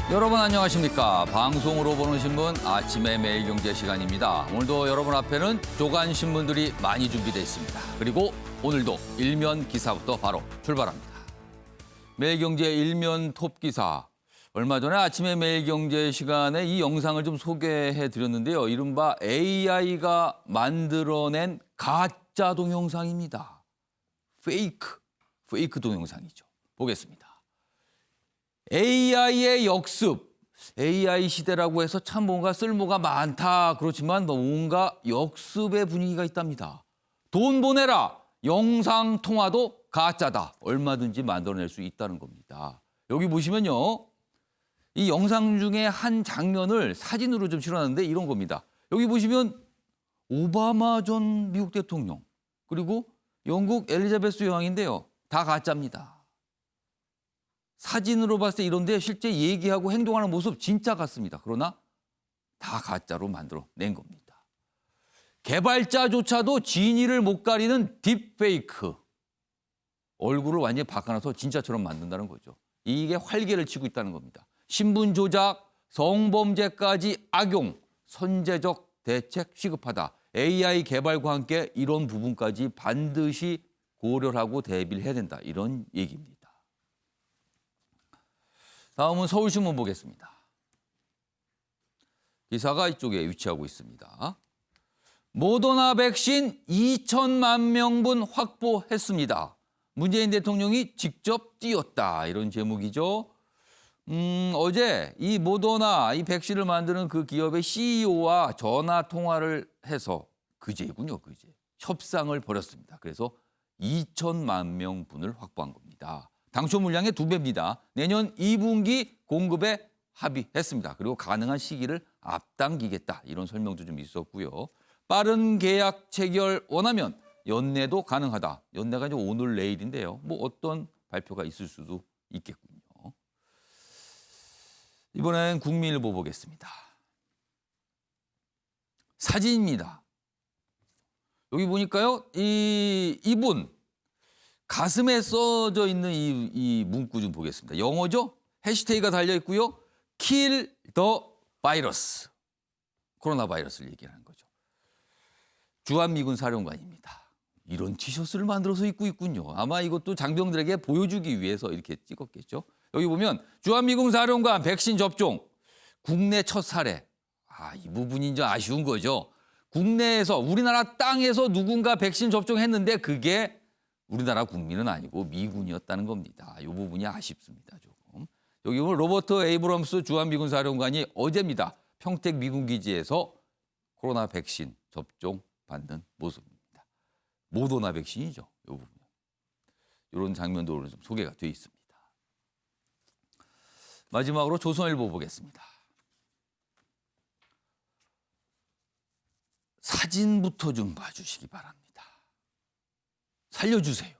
여러분 안녕하십니까. 방송으로 보는 신문 아침의 매일경제 시간입니다. 오늘도 여러분 앞에는 조간 신문들이 많이 준비되어 있습니다. 그리고 오늘도 일면 기사부터 바로 출발합니다. 매일경제 일면 톱 기사. 얼마 전에 아침의 매일경제 시간에 이 영상을 좀 소개해 드렸는데요. 이른바 AI가 만들어낸 가짜 동영상입니다. 페이크 동영상이죠. 보겠습니다. AI의 역습, AI 시대라고 해서 참 뭔가 쓸모가 많다. 그렇지만 뭔가 역습의 분위기가 있답니다. 돈 보내라, 영상 통화도 가짜다. 얼마든지 만들어낼 수 있다는 겁니다. 여기 보시면요. 이 영상 중에 한 장면을 사진으로 좀 실어놨는데 이런 겁니다. 여기 보시면 오바마 전 미국 대통령, 그리고 영국 엘리자베스 여왕인데요. 다 가짜입니다. 사진으로 봤을 때 이런데 실제 얘기하고 행동하는 모습 진짜 같습니다. 그러나 다 가짜로 만들어낸 겁니다. 개발자조차도 진위를 못 가리는 딥페이크. 얼굴을 완전히 바꿔놔서 진짜처럼 만든다는 거죠. 이게 활개를 치고 있다는 겁니다. 신분 조작, 성범죄까지 악용, 선제적 대책 시급하다. AI 개발과 함께 이런 부분까지 반드시 고려를 하고 대비를 해야 된다. 이런 얘기입니다. 다음은 서울신문 보겠습니다. 기사가 이쪽에 위치하고 있습니다. 모더나 백신 2천만 명분 확보했습니다. 문재인 대통령이 직접 띄웠다. 이런 제목이죠. 어제 이 모더나 이 백신을 만드는 그 기업의 CEO와 전화 통화를 해서 그제군요. 협상을 벌였습니다. 그래서 2천만 명분을 확보한 겁니다. 당초 물량의 2배입니다. 내년 2분기 공급에 합의했습니다. 그리고 가능한 시기를 앞당기겠다. 이런 설명도 좀 있었고요. 빠른 계약 체결 원하면 연내도 가능하다. 연내가 이제 오늘 내일인데요. 뭐 어떤 발표가 있을 수도 있겠군요. 이번엔 국민일보 보겠습니다. 사진입니다. 여기 보니까요. 이분 가슴에 써져 있는 이 문구 좀 보겠습니다. 영어죠? 해시태그가 달려 있고요. Kill the virus. 코로나 바이러스를 얘기하는 거죠. 주한미군 사령관입니다. 이런 티셔츠를 만들어서 입고 있군요. 아마 이것도 장병들에게 보여주기 위해서 이렇게 찍었겠죠. 여기 보면 주한미군 사령관 백신 접종 국내 첫 사례. 이 부분이 좀 아쉬운 거죠. 국내에서 우리나라 땅에서 누군가 백신 접종했는데 그게 우리나라 국민은 아니고 미군이었다는 겁니다. 이 부분이 아쉽습니다. 조금. 여기 보면 로버트 에이브럼스 주한미군 사령관이 어제입니다. 평택 미군기지에서 코로나 백신 접종 받는 모습입니다. 모더나 백신이죠. 이 부분. 이런 장면도 오늘 좀 소개가 되어 있습니다. 마지막으로 조선일보 보겠습니다. 사진부터 좀 봐주시기 바랍니다. 살려주세요.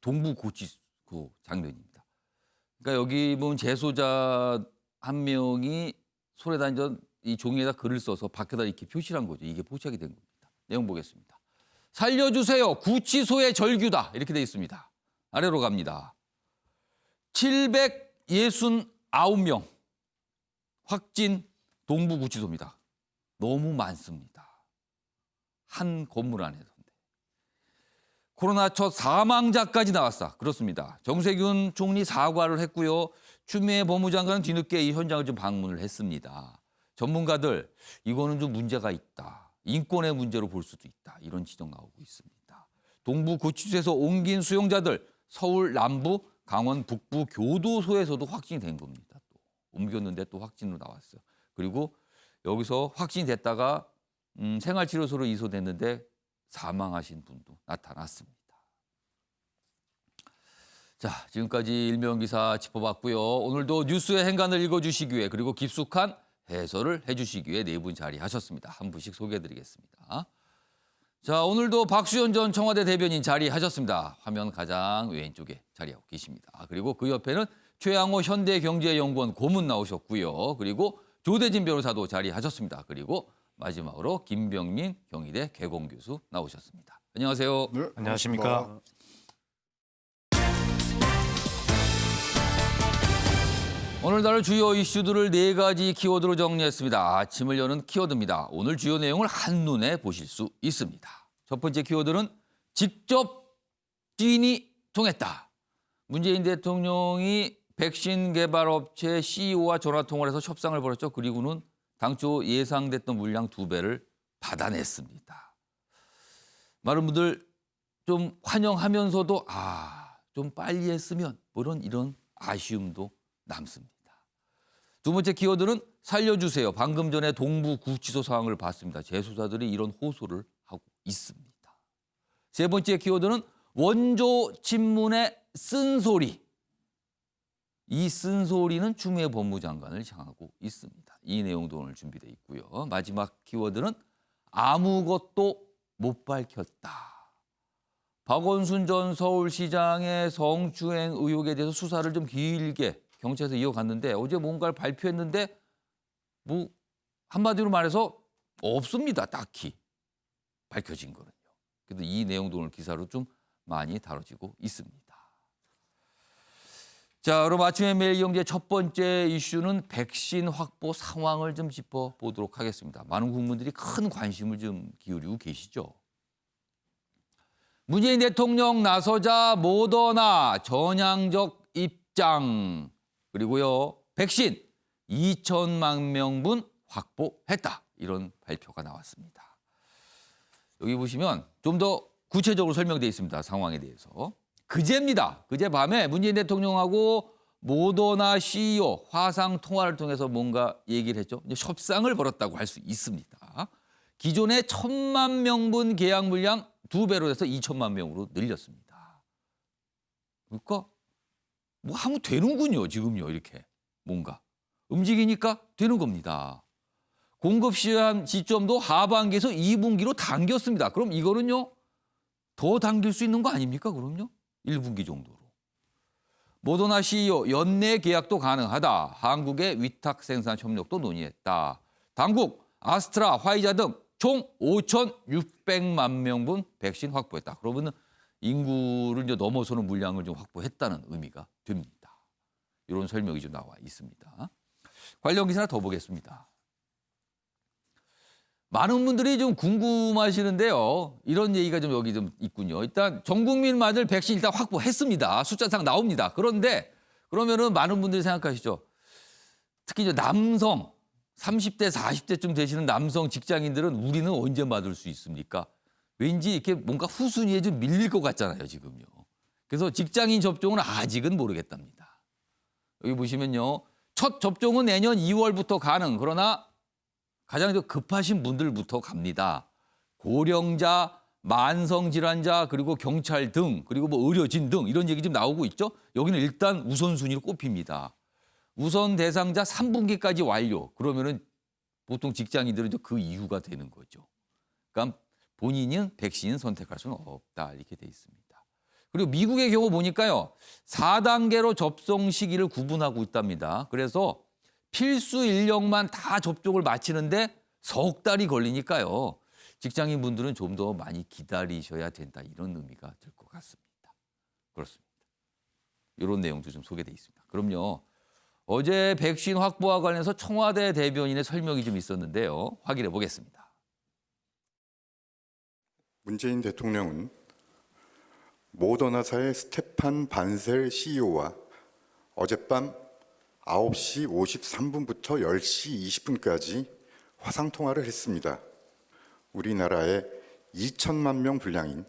동부고치소 장면입니다. 그러니까 여기 보면 재소자 한 명이 손에다 이 종이에다 글을 써서 밖에다 이렇게 표시를 한 거죠. 이게 포착이 된 겁니다. 내용 보겠습니다. 살려주세요. 구치소의 절규다. 이렇게 돼 있습니다. 아래로 갑니다. 769명 확진 동부구치소입니다. 너무 많습니다. 한 건물 안에서. 코로나 첫 사망자까지 나왔다. 그렇습니다. 정세균 총리 사과를 했고요. 추미애 법무장관은 뒤늦게 이 현장을 좀 방문을 했습니다. 전문가들 이거는 좀 문제가 있다. 인권의 문제로 볼 수도 있다. 이런 지적 나오고 있습니다. 동부구치소에서 옮긴 수용자들 서울 남부, 강원 북부 교도소에서도 확진이 된 겁니다. 또 옮겼는데 또 확진으로 나왔어요. 그리고 여기서 확진이 됐다가 생활치료소로 이소됐는데 사망하신 분도 나타났습니다. 자, 지금까지 일면기사 짚어봤고요. 오늘도 뉴스의 행간을 읽어주시기 위해 그리고 깊숙한 해설을 해주시기 위해 네 분 자리하셨습니다. 한 분씩 소개해드리겠습니다. 자, 오늘도 박수현 전 청와대 대변인 자리하셨습니다. 화면 가장 왼쪽에 자리하고 계십니다. 그리고 그 옆에는 최양호 현대경제연구원 고문 나오셨고요. 그리고 조대진 변호사도 자리하셨습니다. 그리고 마지막으로 김병민 경희대 개공교수 나오셨습니다. 안녕하세요. 네, 안녕하십니까. 오늘날 주요 이슈들을 4가지 키워드로 정리했습니다. 아침을 여는 키워드입니다. 오늘 주요 내용을 한눈에 보실 수 있습니다. 첫 번째 키워드는 직접 지인이 통했다. 문재인 대통령이 백신 개발 업체 CEO와 전화 통화를 해서 협상을 벌였죠. 그리고는 당초 예상됐던 물량 2배를 받아냈습니다. 많은 분들 좀 환영하면서도 좀 빨리 했으면 뭐 이런 아쉬움도 남습니다. 두 번째 키워드는 살려주세요. 방금 전에 동부 구치소 상황을 봤습니다. 재수사들이 이런 호소를 하고 있습니다. 세 번째 키워드는 원조 친문의 쓴소리. 이 쓴소리는 추미애 법무장관을 향하고 있습니다. 이 내용도 오늘 준비되어 있고요. 마지막 키워드는 아무것도 못 밝혔다. 박원순 전 서울시장의 성추행 의혹에 대해서 수사를 좀 길게 경찰에서 이어갔는데 어제 뭔가를 발표했는데 뭐 한마디로 말해서 없습니다. 딱히 밝혀진 거는요. 그래도 이 내용도 오늘 기사로 좀 많이 다뤄지고 있습니다. 자, 그럼 아침에 매일 경제 첫 번째 이슈는 백신 확보 상황을 좀 짚어보도록 하겠습니다. 많은 국민들이 큰 관심을 좀 기울이고 계시죠. 문재인 대통령 나서자 모더나 전향적 입장 그리고요 백신 2천만 명분 확보했다 이런 발표가 나왔습니다. 여기 보시면 좀 더 구체적으로 설명되어 있습니다. 상황에 대해서. 그제입니다. 그제 밤에 문재인 대통령하고 모더나 CEO 화상 통화를 통해서 뭔가 얘기를 했죠. 이제 협상을 벌였다고 할 수 있습니다. 기존의 1,000만 명분 계약 물량 2배로 해서 2천만 명으로 늘렸습니다. 그러니까 뭐 하면 되는군요. 지금요. 이렇게 뭔가 움직이니까 되는 겁니다. 공급 시점도 하반기에서 2분기로 당겼습니다. 그럼 이거는요. 더 당길 수 있는 거 아닙니까? 그럼요. 1분기 정도로. 모더나 CEO 연내 계약도 가능하다. 한국의 위탁 생산 협력도 논의했다. 당국 아스트라, 화이자 등 총 5,600만 명분 백신 확보했다. 그러면 인구를 이제 넘어서는 물량을 좀 확보했다는 의미가 됩니다. 이런 설명이 좀 나와 있습니다. 관련 기사 하나 더 보겠습니다. 많은 분들이 좀 궁금하시는데요. 이런 얘기가 좀 여기 좀 있군요. 일단 전 국민 맞을 백신 일단 확보했습니다. 숫자상 나옵니다. 그런데 그러면은 많은 분들이 생각하시죠. 특히 이제 남성 30대, 40대쯤 되시는 남성 직장인들은 우리는 언제 맞을 수 있습니까? 왠지 이렇게 뭔가 후순위에 좀 밀릴 것 같잖아요, 지금요. 그래서 직장인 접종은 아직은 모르겠답니다. 여기 보시면요. 첫 접종은 내년 2월부터 가능. 그러나 가장 급하신 분들부터 갑니다. 고령자, 만성질환자, 그리고 경찰 등, 그리고 뭐 의료진 등 이런 얘기 좀 나오고 있죠. 여기는 일단 우선순위로 꼽힙니다. 우선 대상자 3분기까지 완료. 그러면은 보통 직장인들은 그 이유가 되는 거죠. 그러니까 본인은 백신 선택할 수는 없다. 이렇게 돼 있습니다. 그리고 미국의 경우 보니까요. 4단계로 접종 시기를 구분하고 있답니다. 그래서 필수 인력만 다 접종을 마치는데 석 달이 걸리니까요. 직장인 분들은 좀 더 많이 기다리셔야 된다. 이런 의미가 들 것 같습니다. 그렇습니다. 이런 내용도 좀 소개되어 있습니다. 그럼요. 어제 백신 확보와 관련해서 청와대 대변인의 설명이 좀 있었는데요. 확인해 보겠습니다. 문재인 대통령은 모더나사의 스테판 반셀 CEO와 어젯밤 9시 53분부터 10시 20분까지 화상통화를 했습니다. 우리나라에 2천만 명 분량인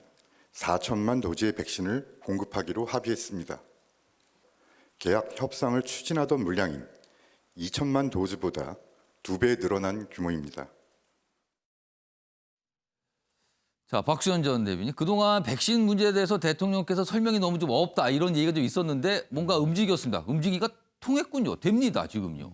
4천만 도지의 백신을 공급하기로 합의했습니다. 계약 협상을 추진하던 물량인 2천만 도즈보다 2배 늘어난 규모입니다. 자, 박수현 전 대변인. 그동안 백신 문제에 대해서 대통령께서 설명이 너무 좀 없다. 이런 얘기가 좀 있었는데 뭔가 움직였습니다. 움직이가 통했군요. 됩니다, 지금요.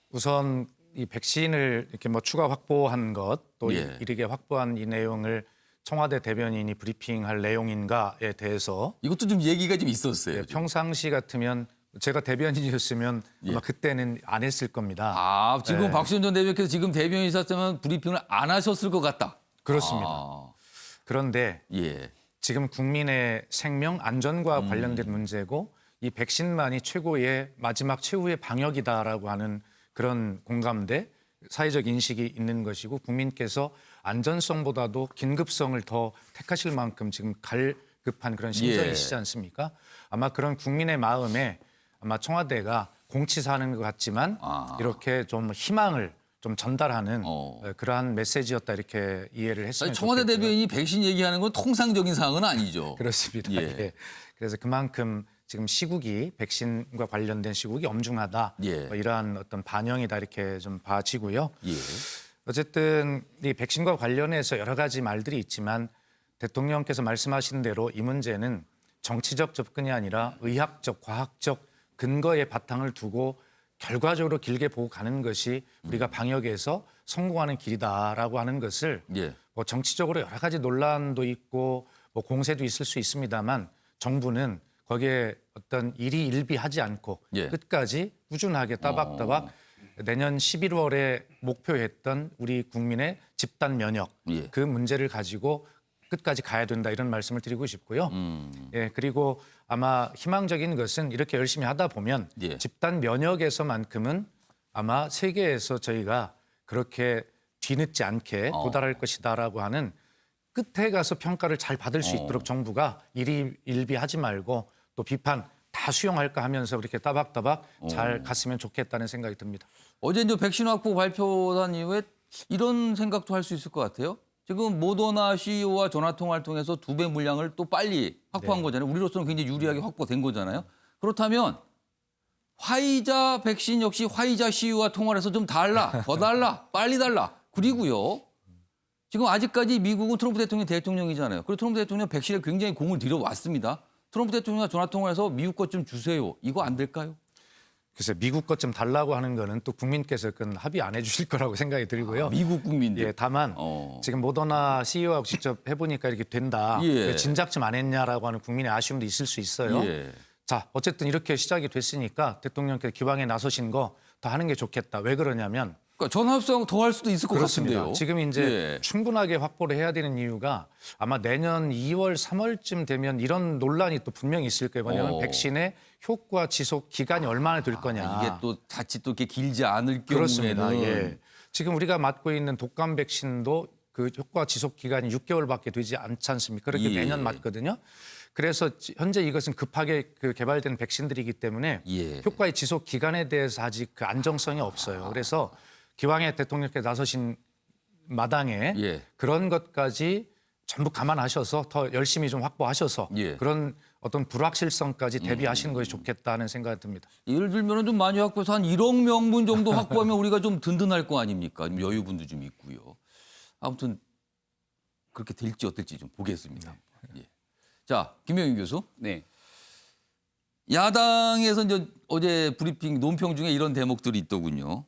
우선 이 백신을 이렇게 뭐 추가 확보한 것, 또 이르게 확보한 이 내용을 청와대 대변인이 브리핑할 내용인가에 대해서 이것도 좀 얘기가 좀 있었어요. 평상시 같으면 제가 대변인이었으면 아마 그때는 안 했을 겁니다. 지금 박수현 전 대변인께서 지금 대변인이셨다면 브리핑을 안 하셨을 것 같다. 그렇습니다. 그런데 지금 국민의 생명 안전과 관련된 문제고 이 백신만이 최고의 마지막 최후의 방역이다라고 하는 그런 공감대, 사회적 인식이 있는 것이고 국민께서 안전성보다도 긴급성을 더 택하실 만큼 지금 갈급한 그런 심정이시지 않습니까? 아마 그런 국민의 마음에 아마 청와대가 공치사하는 것 같지만 이렇게 좀 희망을 좀 전달하는 그러한 메시지였다 이렇게 이해를 했으면 청와대 좋겠고요. 대변인이 백신 얘기하는 건 통상적인 사항은 아니죠. 그렇습니다. 예. 예. 그래서 그만큼 지금 시국이 백신과 관련된 시국이 엄중하다. 예. 이러한 어떤 반영이다 이렇게 좀 봐지고요. 예. 어쨌든 이 백신과 관련해서 여러 가지 말들이 있지만 대통령께서 말씀하신 대로 이 문제는 정치적 접근이 아니라 의학적, 과학적 근거의 바탕을 두고 결과적으로 길게 보고 가는 것이 우리가 방역에서 성공하는 길이다라고 하는 것을 예. 뭐 정치적으로 여러 가지 논란도 있고 뭐 공세도 있을 수 있습니다만 정부는 거기에 어떤 일희일비하지 않고 예. 끝까지 꾸준하게 따박따박 내년 11월에 목표했던 우리 국민의 집단 면역 예. 그 문제를 가지고 끝까지 가야 된다 이런 말씀을 드리고 싶고요. 예, 그리고 아마 희망적인 것은 이렇게 열심히 하다 보면 예. 집단 면역에서만큼은 아마 세계에서 저희가 그렇게 뒤늦지 않게 도달할 것이다라고 하는 끝에 가서 평가를 잘 받을 수 있도록 정부가 일희일비하지 말고 또 비판 다 수용할까 하면서 그렇게 따박따박 잘 갔으면 좋겠다는 생각이 듭니다. 어제 이제 백신 확보 발표한 이후에 이런 생각도 할 수 있을 것 같아요. 지금 모더나 CEO와 전화 통화를 통해서 2배 물량을 또 빨리 확보한 거잖아요. 우리로서는 굉장히 유리하게 확보된 거잖아요. 그렇다면 화이자 백신 역시 화이자 CEO와 통화를 해서 좀 달라, 더 달라, 빨리 달라. 그리고요. 지금 아직까지 미국은 트럼프 대통령이잖아요. 그리고 트럼프 대통령 백신에 굉장히 공을 들여왔습니다. 트럼프 대통령과 전화 통화해서 미국 것 좀 주세요. 이거 안 될까요? 글쎄 미국 것 좀 달라고 하는 거는 또 국민께서 그건 합의 안 해주실 거라고 생각이 들고요. 미국 국민들. 예, 다만 지금 모더나 CEO하고 직접 해보니까 이렇게 된다. 예. 왜 진작 좀 안 했냐라고 하는 국민의 아쉬움도 있을 수 있어요. 예. 자, 어쨌든 이렇게 시작이 됐으니까 대통령께서 기왕에 나서신 거 더 하는 게 좋겠다. 왜 그러냐면 그러니까 전화합성 더 할 수도 있을 것 그렇습니다. 같은데요. 지금 이제 예. 충분하게 확보를 해야 되는 이유가 아마 내년 2월, 3월쯤 되면 이런 논란이 또 분명히 있을 거예요. 왜냐하면 백신의 효과 지속 기간이 얼마나 될 거냐. 이게 또 자칫 또 이렇게 길지 않을 그렇습니다. 경우에는 예. 지금 우리가 맞고 있는 독감 백신도 그 효과 지속 기간이 6개월밖에 되지 않지 않습니까? 그렇게 예. 매년 맞거든요. 그래서 현재 이것은 급하게 그 개발된 백신들이기 때문에 예. 효과의 지속 기간에 대해서 아직 그 안정성이 없어요. 그래서 기왕에 대통령께서 나서신 마당에 예. 그런 것까지 전부 감안하셔서 더 열심히 좀 확보하셔서 예. 그런 어떤 불확실성까지 대비하시는 것이 좋겠다는 생각이 듭니다. 예를 들면 좀 많이 확보해서 한 1억 명분 정도 확보하면 우리가 좀 든든할 거 아닙니까? 여유분도 좀 있고요. 아무튼 그렇게 될지 어떨지 좀 보겠습니다. 예. 자, 김영인 교수. 네. 야당에서 이제 어제 브리핑 논평 중에 이런 대목들이 있더군요.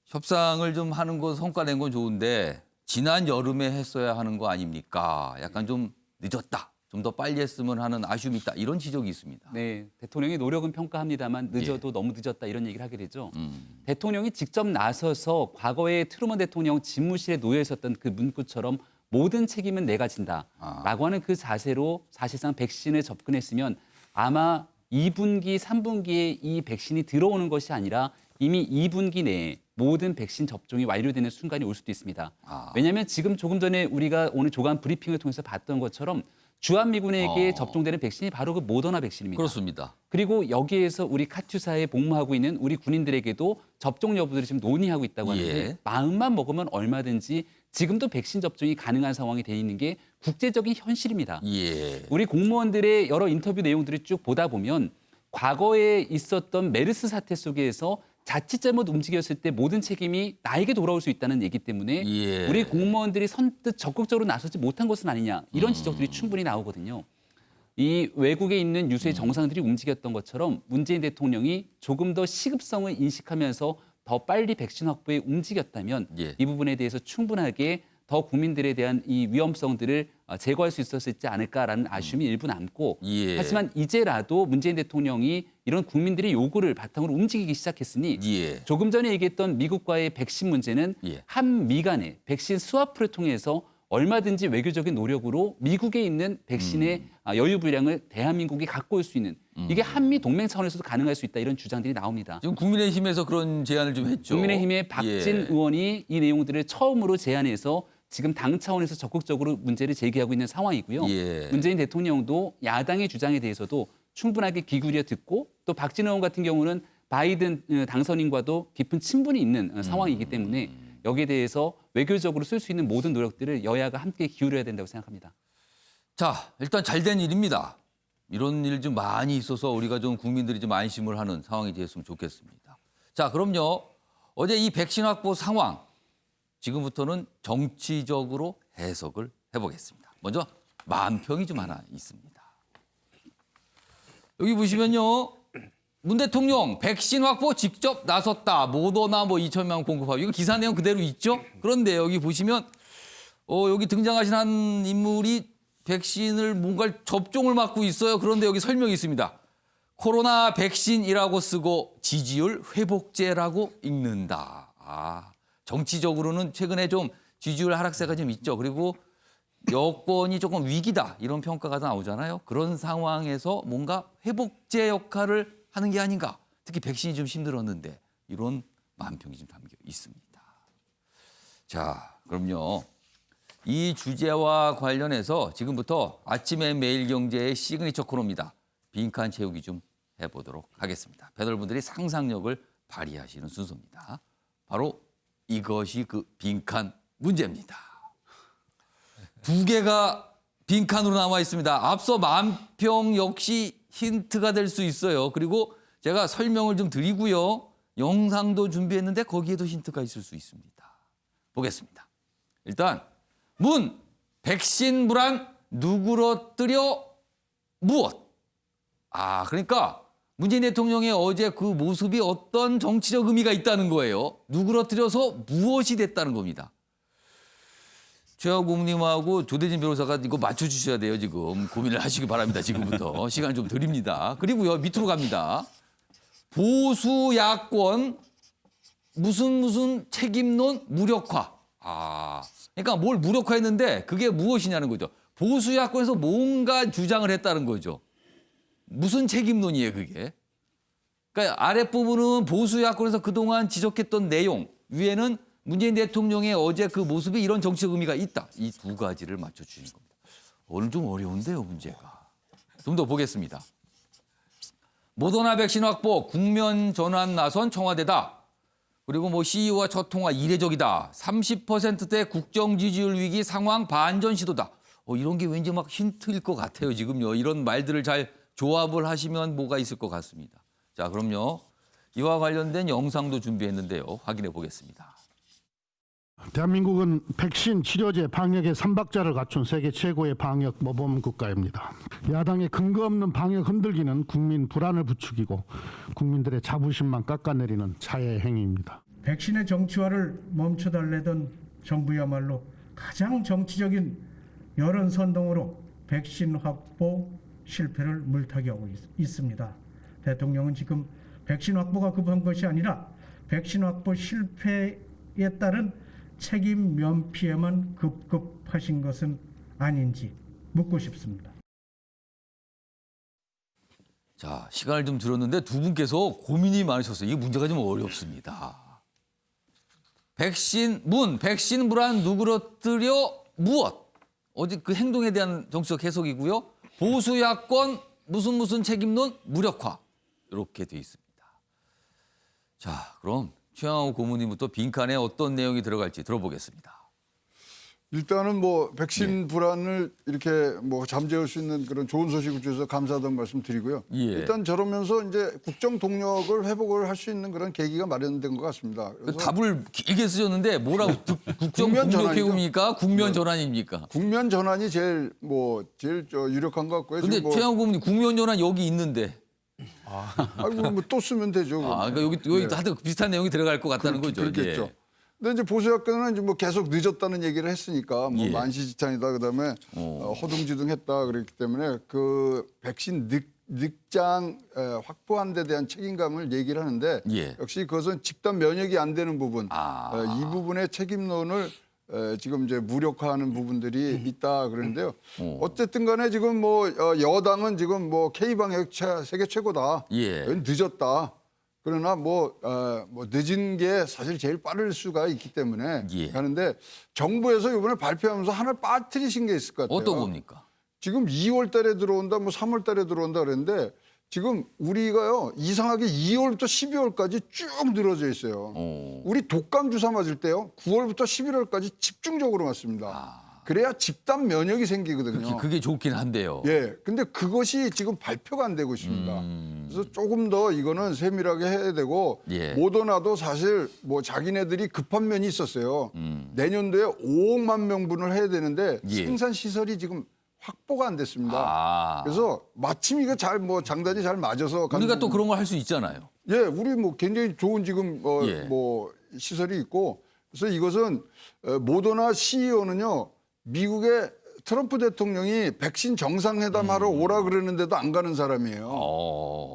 협상을 좀 하는 거 성과 낸 건 좋은데 지난 여름에 했어야 하는 거 아닙니까? 약간 좀 늦었다. 좀 더 빨리 했으면 하는 아쉬움이 있다. 이런 지적이 있습니다. 네, 대통령의 노력은 평가합니다만 늦어도 너무 늦었다 이런 얘기를 하게 되죠. 음. 대통령이 직접 나서서 과거에 트루먼 대통령 집무실에 놓여 있었던 그 문구처럼 모든 책임은 내가 진다라고 하는 그 자세로 사실상 백신에 접근했으면 아마 2분기, 3분기에 이 백신이 들어오는 것이 아니라 이미 2분기 내에 모든 백신 접종이 완료되는 순간이 올 수도 있습니다. 왜냐하면 지금 조금 전에 우리가 오늘 조간 브리핑을 통해서 봤던 것처럼 주한미군에게 접종되는 백신이 바로 그 모더나 백신입니다. 그렇습니다. 그리고 여기에서 우리 카투사에 복무하고 있는 우리 군인들에게도 접종 여부들이 지금 논의하고 있다고 하는데 예. 마음만 먹으면 얼마든지 지금도 백신 접종이 가능한 상황이 돼 있는 게 국제적인 현실입니다. 예. 우리 공무원들의 여러 인터뷰 내용들을 쭉 보다 보면 과거에 있었던 메르스 사태 속에서 자칫 잘못 움직였을 때 모든 책임이 나에게 돌아올 수 있다는 얘기 때문에 예. 우리 공무원들이 선뜻 적극적으로 나서지 못한 것은 아니냐 이런 지적들이 충분히 나오거든요. 이 외국에 있는 유수의 정상들이 움직였던 것처럼 문재인 대통령이 조금 더 시급성을 인식하면서 더 빨리 백신 확보에 움직였다면 예. 이 부분에 대해서 충분하게 더 국민들에 대한 이 위험성들을 제거할 수 있었지 않을까라는 아쉬움이 일부 남고 예. 하지만 이제라도 문재인 대통령이 이런 국민들의 요구를 바탕으로 움직이기 시작했으니 예. 조금 전에 얘기했던 미국과의 백신 문제는 예. 한미 간의 백신 스와프를 통해서 얼마든지 외교적인 노력으로 미국에 있는 백신의 여유 분량을 대한민국이 갖고 올 수 있는 이게 한미 동맹 차원에서도 가능할 수 있다 이런 주장들이 나옵니다. 지금 국민의힘에서 그런 제안을 좀 했죠. 국민의힘의 박진 예. 의원이 이 내용들을 처음으로 제안해서 지금 당 차원에서 적극적으로 문제를 제기하고 있는 상황이고요. 예. 문재인 대통령도 야당의 주장에 대해서도 충분하게 귀 기울여 듣고 또 박진 의원 같은 경우는 바이든 당선인과도 깊은 친분이 있는 상황이기 때문에 여기에 대해서 외교적으로 쓸 수 있는 모든 노력들을 여야가 함께 기울여야 된다고 생각합니다. 자, 일단 잘된 일입니다. 이런 일 좀 많이 있어서 우리가 좀 국민들이 좀 안심을 하는 상황이 됐으면 좋겠습니다. 자, 그럼요. 어제 이 백신 확보 상황 지금부터는 정치적으로 해석을 해보겠습니다. 먼저 만평이 좀 하나 있습니다. 여기 보시면요. 문 대통령 백신 확보 직접 나섰다. 모더나 2,000명 공급하고 이거 기사 내용 그대로 있죠. 그런데 여기 보시면 여기 등장하신 한 인물이 백신을 뭔가 접종을 맞고 있어요. 그런데 여기 설명이 있습니다. 코로나 백신이라고 쓰고 지지율 회복제라고 읽는다. 정치적으로는 최근에 좀 지지율 하락세가 좀 있죠. 그리고 여권이 조금 위기다 이런 평가가 나오잖아요. 그런 상황에서 뭔가 회복제 역할을 하는 게 아닌가. 특히 백신이 좀 힘들었는데 이런 만평이 좀 담겨 있습니다. 자, 그럼요. 이 주제와 관련해서 지금부터 아침에 매일경제의 시그니처 코너입니다. 빈칸 채우기 좀 해보도록 하겠습니다. 배달분들이 상상력을 발휘하시는 순서입니다. 바로 이것이 그 빈칸 문제입니다. 두 개가 빈칸으로 나와 있습니다. 앞서 만평 역시 힌트가 될 수 있어요. 그리고 제가 설명을 좀 드리고요. 영상도 준비했는데 거기에도 힌트가 있을 수 있습니다. 보겠습니다. 일단 문, 백신 불안 누그러뜨려 무엇? 그러니까 문재인 대통령의 어제 그 모습이 어떤 정치적 의미가 있다는 거예요. 누그러뜨려서 무엇이 됐다는 겁니다. 최하고 국님하고 조대진 변호사가 이거 맞춰주셔야 돼요. 지금 고민을 하시기 바랍니다. 지금부터 시간 좀 드립니다. 그리고요 밑으로 갑니다. 보수 야권 무슨 책임론 무력화. 그러니까 뭘 무력화했는데 그게 무엇이냐는 거죠. 보수 야권에서 뭔가 주장을 했다는 거죠. 무슨 책임론이에요 그게. 그러니까 아랫부분은 보수 야권에서 그동안 지적했던 내용, 위에는 문재인 대통령의 어제 그 모습이 이런 정치적 의미가 있다. 이 두 가지를 맞춰주시는 겁니다. 오늘 좀 어려운데요, 문제가. 좀 더 보겠습니다. 모더나 백신 확보, 국면 전환 나선 청와대다. 그리고 CEO와 첫 통화 이례적이다. 30%대 국정 지지율 위기 상황 반전 시도다. 이런 게 왠지 막 힌트일 것 같아요, 지금요. 이런 말들을 잘 조합을 하시면 뭐가 있을 것 같습니다. 자, 그럼요. 이와 관련된 영상도 준비했는데요. 확인해 보겠습니다. 대한민국은 백신, 치료제, 방역의 삼박자를 갖춘 세계 최고의 방역 모범 국가입니다. 야당의 근거 없는 방역 흔들기는 국민 불안을 부추기고 국민들의 자부심만 깎아내리는 자해 행위입니다. 백신의 정치화를 멈춰달래던 정부야말로 가장 정치적인 여론 선동으로 백신 확보 실패를 물타기하고 있습니다. 대통령은 지금 백신 확보가 급한 것이 아니라 백신 확보 실패에 따른 책임 면피에만 급급하신 것은 아닌지 묻고 싶습니다. 자, 시간을 좀 들었는데 두 분께서 고민이 많으셨어요. 이 문제가 좀 어렵습니다. 백신 불안 누그러뜨려 무엇? 어제 그 행동에 대한 정치적 해석이고요. 보수 야권 무슨 책임론 무력화. 이렇게 돼 있습니다. 자, 그럼 최양호 고문님부터 빈칸에 어떤 내용이 들어갈지 들어보겠습니다. 일단은 백신 불안을 이렇게 잠재울 수 있는 그런 좋은 소식을 주셔서 감사하다는 말씀 드리고요. 예. 일단 저러면서 이제 국정 동력을 회복을 할 수 있는 그런 계기가 마련된 것 같습니다. 그래서 답을 길게 쓰셨는데 뭐라고 국정 국면 동력 전환이죠. 회복입니까? 국면 전환입니까? 국면 전환이 제일 유력한 것 같고요. 근데 최양호 고문님 국면 전환 여기 있는데. 아이고 또 쓰면 되죠. 그러니까 여기 하여튼 비슷한 내용이 들어갈 것 같다는 거죠. 그렇겠죠. 예. 근데 이제 보수 야권은 이제 계속 늦었다는 얘기를 했으니까 예. 만시지탄이다 그다음에 허둥지둥했다 그랬기 때문에 그 백신 늑장 확보한 데 대한 책임감을 얘기를 하는데 예. 역시 그것은 집단 면역이 안 되는 부분 아. 이 부분의 책임론을 지금 이제 무력화하는 부분들이 있다 그러는데요. 어쨌든 간에 지금 뭐 여당은 지금 뭐 K 방역 세계 최고다. 예. 늦었다. 그러나 뭐 늦은 게 사실 제일 빠를 수가 있기 때문에 예. 하는데 정부에서 이번에 발표하면서 하나 빠뜨리신 게 있을 것 같아요. 어떤 겁니까? 지금 2월 달에 들어온다, 뭐 3월 달에 들어온다 그랬는데 지금 우리가요 이상하게 2월부터 12월까지 쭉 늘어져 있어요. 우리 독감 주사 맞을 때요 9월부터 11월까지 집중적으로 맞습니다. 그래야 집단 면역이 생기거든요. 그게 좋긴 한데요. 예, 근데 그것이 지금 발표가 안 되고 있습니다. 그래서 조금 더 이거는 세밀하게 해야 되고 예. 모더나도 사실 뭐 자기네들이 급한 면이 있었어요. 내년도에 5억만 명분을 해야 되는데 예. 생산 시설이 지금 확보가 안 됐습니다. 아. 그래서 마침 이거 잘 뭐 장단이 잘 맞아서 가는 우리가 또 부분- 그런 걸 할 수 있잖아요. 예, 우리 뭐 굉장히 좋은 지금 예. 뭐 시설이 있고 그래서 이것은 모더나 CEO는요 미국의 트럼프 대통령이 백신 정상회담하러 오라 그러는데도 안 가는 사람이에요.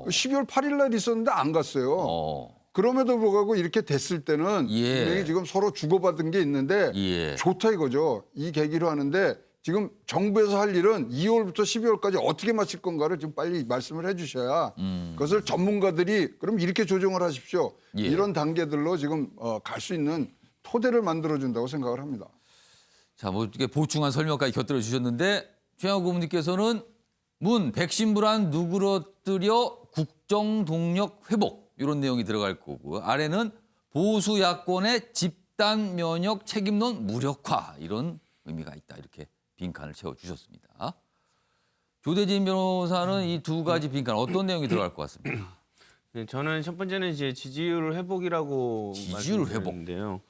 12월 8일 날 있었는데 안 갔어요. 그럼에도 불구하고 이렇게 됐을 때는 예. 분명히 지금 서로 주고받은 게 있는데 예. 좋다 이거죠. 이 계기로 하는데 지금 정부에서 할 일은 2월부터 12월까지 어떻게 마칠 건가를 좀 빨리 말씀을 해 주셔야 그것을 전문가들이 그럼 이렇게 조정을 하십시오. 예. 이런 단계들로 지금 갈 수 있는 토대를 만들어준다고 생각을 합니다. 자, 뭐 이렇게 보충한 설명까지 곁들여 주셨는데 최양호 고문님께서는 문 백신 불안 누그러뜨려 국정 동력 회복 이런 내용이 들어갈 거고 아래는 보수 야권의 집단 면역 책임론 무력화 이런 의미가 있다 이렇게 빈칸을 채워 주셨습니다. 조대진 변호사는 이 두 가지 빈칸 어떤 내용이 들어갈 것 같습니까? 네, 저는 첫 번째는 이제 지지율 회복이라고 지지율 말씀드렸는데요.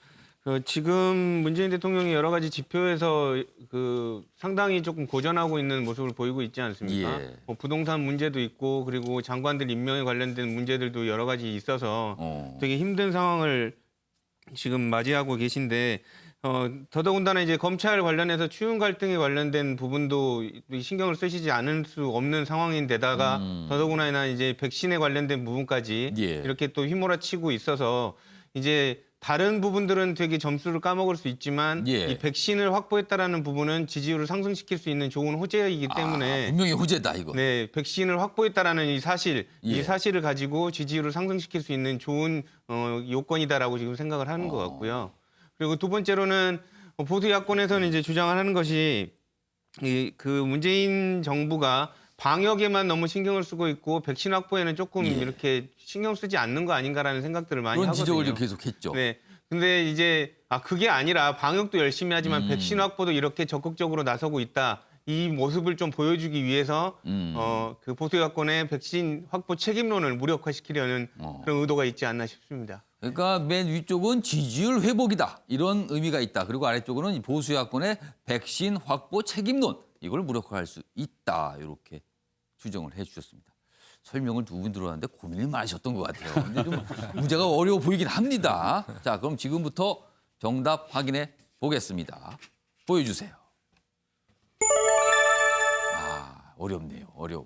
지금 문재인 대통령이 여러 가지 지표에서 상당히 조금 고전하고 있는 모습을 보이고 있지 않습니까? 예. 뭐 부동산 문제도 있고 그리고 장관들 임명에 관련된 문제들도 여러 가지 있어서 되게 힘든 상황을 지금 맞이하고 계신데 더더군다나 이제 검찰 관련해서 추윤 갈등에 관련된 부분도 신경을 쓰시지 않을 수 없는 상황인데다가 더더군다나 이제 백신에 관련된 부분까지 예. 이렇게 또 휘몰아치고 있어서 이제 다른 부분들은 되게 점수를 까먹을 수 있지만 예. 이 백신을 확보했다라는 부분은 지지율을 상승시킬 수 있는 좋은 호재이기 때문에 분명히 호재다 이거. 네, 백신을 확보했다라는 이 사실, 예. 이 사실을 가지고 지지율을 상승시킬 수 있는 좋은 요건이다라고 지금 생각을 하는 것 같고요. 그리고 두 번째로는 보수 야권에서는 이제 주장하는 것이 그 문재인 정부가 방역에만 너무 신경을 쓰고 있고 백신 확보에는 조금 예. 이렇게 신경 쓰지 않는 거 아닌가라는 생각들을 많이 그런 하거든요. 지적을 지금 계속했죠. 네. 근데 이제 그게 아니라 방역도 열심히 하지만 백신 확보도 이렇게 적극적으로 나서고 있다. 이 모습을 좀 보여주기 위해서 그 보수 야권의 백신 확보 책임론을 무력화시키려는 그런 의도가 있지 않나 싶습니다. 그러니까 맨 위쪽은 지지율 회복이다 이런 의미가 있다. 그리고 아래쪽은 이 보수 야권의 백신 확보 책임론 이걸 무력화할 수 있다 이렇게 추정을 해주셨습니다. 설명을 두 분 들어왔는데 고민을 많으셨던 것 같아요. 근데 좀 문제가 어려워 보이긴 합니다. 자, 그럼 지금부터 정답 확인해 보겠습니다. 보여주세요. 어렵네요. 어려워.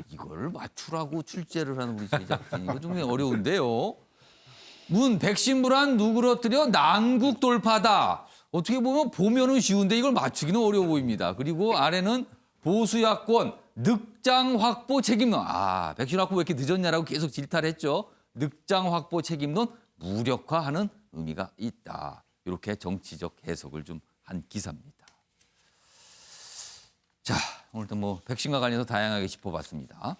이걸 맞추라고 출제를 하는 우리 제작진 이거 좀 어려운데요. 문 백신 불안 누그러뜨려 난국 돌파다. 어떻게 보면은 쉬운데 이걸 맞추기는 어려워 보입니다. 그리고 아래는 보수 야권 늑장 확보 책임론. 백신 확보 왜 이렇게 늦었냐라고 계속 질타를 했죠. 늑장 확보 책임론 무력화하는 의미가 있다. 이렇게 정치적 해석을 좀 한 기사입니다. 자, 오늘도 뭐 백신과 관련해서 다양하게 짚어봤습니다.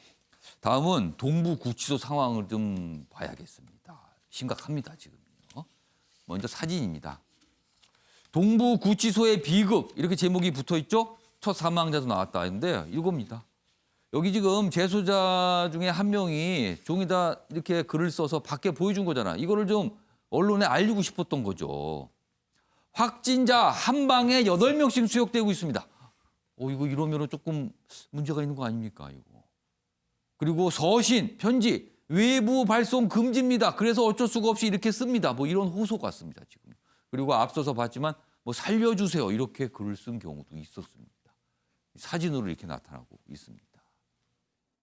다음은 동부 구치소 상황을 좀 봐야겠습니다. 심각합니다, 지금요. 먼저 사진입니다. 동부 구치소의 비극 이렇게 제목이 붙어 있죠. 첫 사망자도 나왔다 했는데 이겁니다. 여기 지금 재소자 중에 한 명이 종이다 이렇게 글을 써서 밖에 보여준 거잖아. 이거를 좀 언론에 알리고 싶었던 거죠. 확진자 한 방에 8명씩 수역되고 있습니다. 이거 이러면 조금 문제가 있는 거 아닙니까, 이거. 그리고 서신, 편지, 외부 발송 금지입니다. 그래서 어쩔 수가 없이 이렇게 씁니다. 뭐 이런 호소가 왔습니다, 지금. 그리고 앞서서 봤지만 뭐 살려주세요. 이렇게 글을 쓴 경우도 있었습니다. 사진으로 이렇게 나타나고 있습니다.